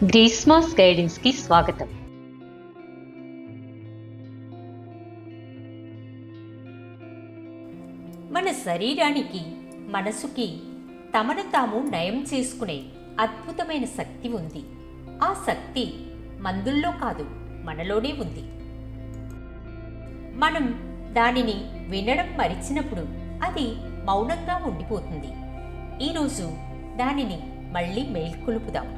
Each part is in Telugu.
గ్రీస్మాస్ గైడెన్స్ కి స్వాగతం. మన శరీరానికి, మనసుకి తమను తాము నయం చేసుకునే అద్భుతమైన శక్తి ఉంది. ఆ శక్తి మందుల్లో కాదు, మనలోనే ఉంది. మనం దానిని వినడం మరిచినప్పుడు అది మౌనంగా ఉండిపోతుంది. ఈరోజు దానిని మళ్ళీ మేల్కొలుపుదాం.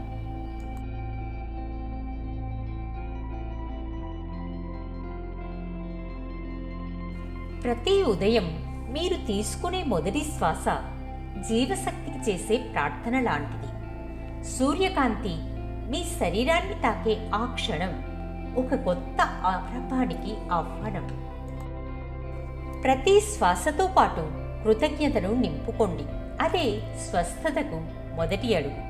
ప్రతి ఉదయం మీరు తీసుకునే మొదటి శ్వాస జీవశక్తికి చేసే ప్రార్థన లాంటిది. సూర్యకాంతి మీ శరీరాన్ని తాకే ఆ క్షణం ఒక కొత్త ఆరంభానికి ఆహ్వానం. ప్రతి శ్వాసతో పాటు కృతజ్ఞతను నింపుకోండి. అదే స్వస్థతకు మొదటి అడుగు.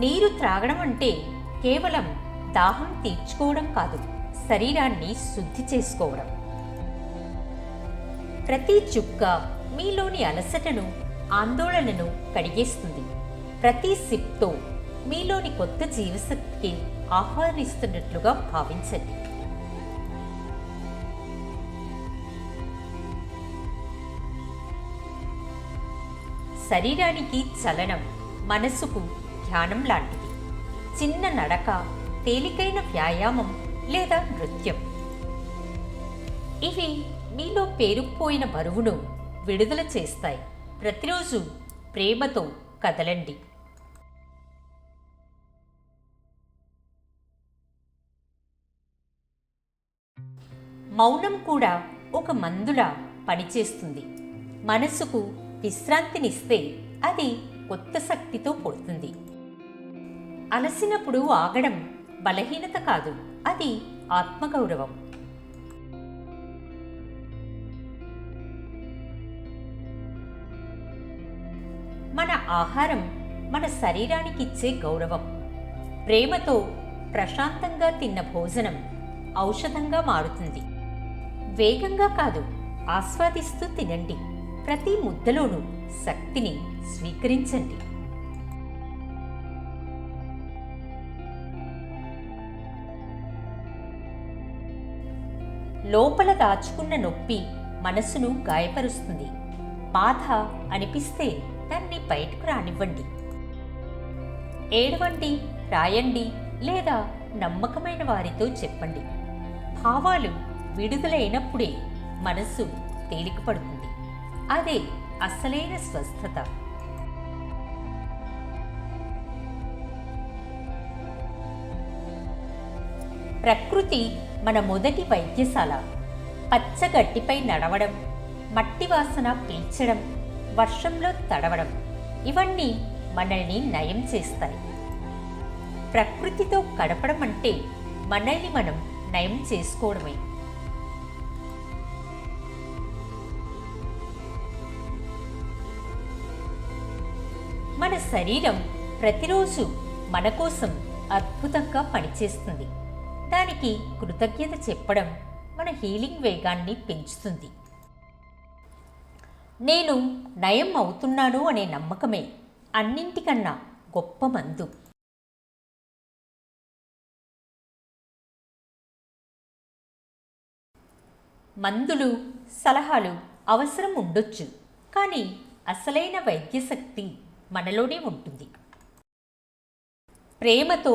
నీరు త్రాగడం అంటే కేవలం దాహం తీర్చుకోవడం కాదు, శరీరాన్ని శుద్ధి చేసుకోవడం. ప్రతి చుక్క మీలోని అలసటను, ఆందోళనను కడిగేస్తుంది. ప్రతి సిప్తో మీలోని కొత్త జీవశక్తికి ఆహ్వానిస్తున్నట్లుగా భావించండి. శరీరానికి చలనం, మనసుకు ధ్యానం లాంటిది. చిన్న నడక, తేలికైన వ్యాయామం లేదా నృత్యం, ఇవి మీలో పేరుకుపోయిన బరువును విడుదల చేస్తాయి. ప్రతిరోజు ప్రేమతో కదలండి. మౌనం కూడా ఒక మందులా పనిచేస్తుంది. మనసుకు విశ్రాంతినిస్తే అది కొత్త శక్తితో పుడుతుంది. అలసినప్పుడు ఆగడం బలహీనత కాదు, అది ఆత్మగౌరవం. మన ఆహారం మన శరీరానికి ఇచ్చే గౌరవం. ప్రేమతో ప్రశాంతంగా తిన్న భోజనం ఔషధంగా మారుతుంది. వేగంగా కాదు, ఆస్వాదిస్తూ తినండి. ప్రతి ముద్దలోనూ శక్తిని స్వీకరించండి. లోపల దాచుకున్న నొప్పి మనసును గాయపరుస్తుంది. బాధ అనిపిస్తే దాన్ని బయటకు రానివ్వండి. ఏడవండి, రాయండి లేదా నమ్మకమైన వారితో చెప్పండి. భావాలు విడుదలైనప్పుడే మనసు తేలికపడుతుంది. అదే అసలైన స్వస్థత. ప్రకృతి మన మొదటి వైద్యశాల. పచ్చగడ్డిపై నడవడం, మట్టి వాసన పీల్చడం, వర్షంలో తడవడం, ఇవన్నీ మనల్ని నయం చేస్తాయి. ప్రకృతితో గడపడం అంటే మనల్ని మనం నయం చేసుకోవడమే. మన శరీరం ప్రతిరోజు మన కోసం అద్భుతంగా పనిచేస్తుంది. దానికి కృతజ్ఞత చెప్పడం మన హీలింగ్ వేగాన్ని పెంచుతుంది. నేను నయం అవుతున్నాను అనే నమ్మకమే అన్నింటికన్నా గొప్ప మందు. మందులు, సలహాలు అవసరం ఉండొచ్చు, కానీ అసలైన వైద్యశక్తి మనలోనే ఉంటుంది. ప్రేమతో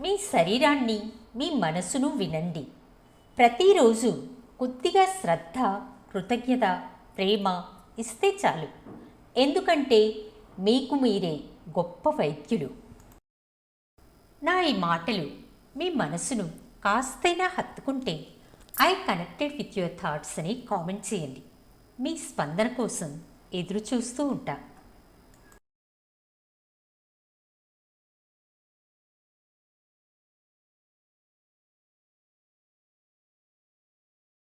మీ శరీరాన్ని, మీ మనసును వినండి. ప్రతిరోజు కొద్దిగా శ్రద్ధ, కృతజ్ఞత, ప్రేమ ఇస్తే చాలు. ఎందుకంటే మీకు మీరే గొప్ప వైద్యులు. నా ఈ మాటలు మీ మనసును కాస్తైనా హత్తుకుంటే I connected with your thoughts అని కామెంట్ చేయండి. మీ స్పందన కోసం ఎదురు చూస్తూ ఉంటా.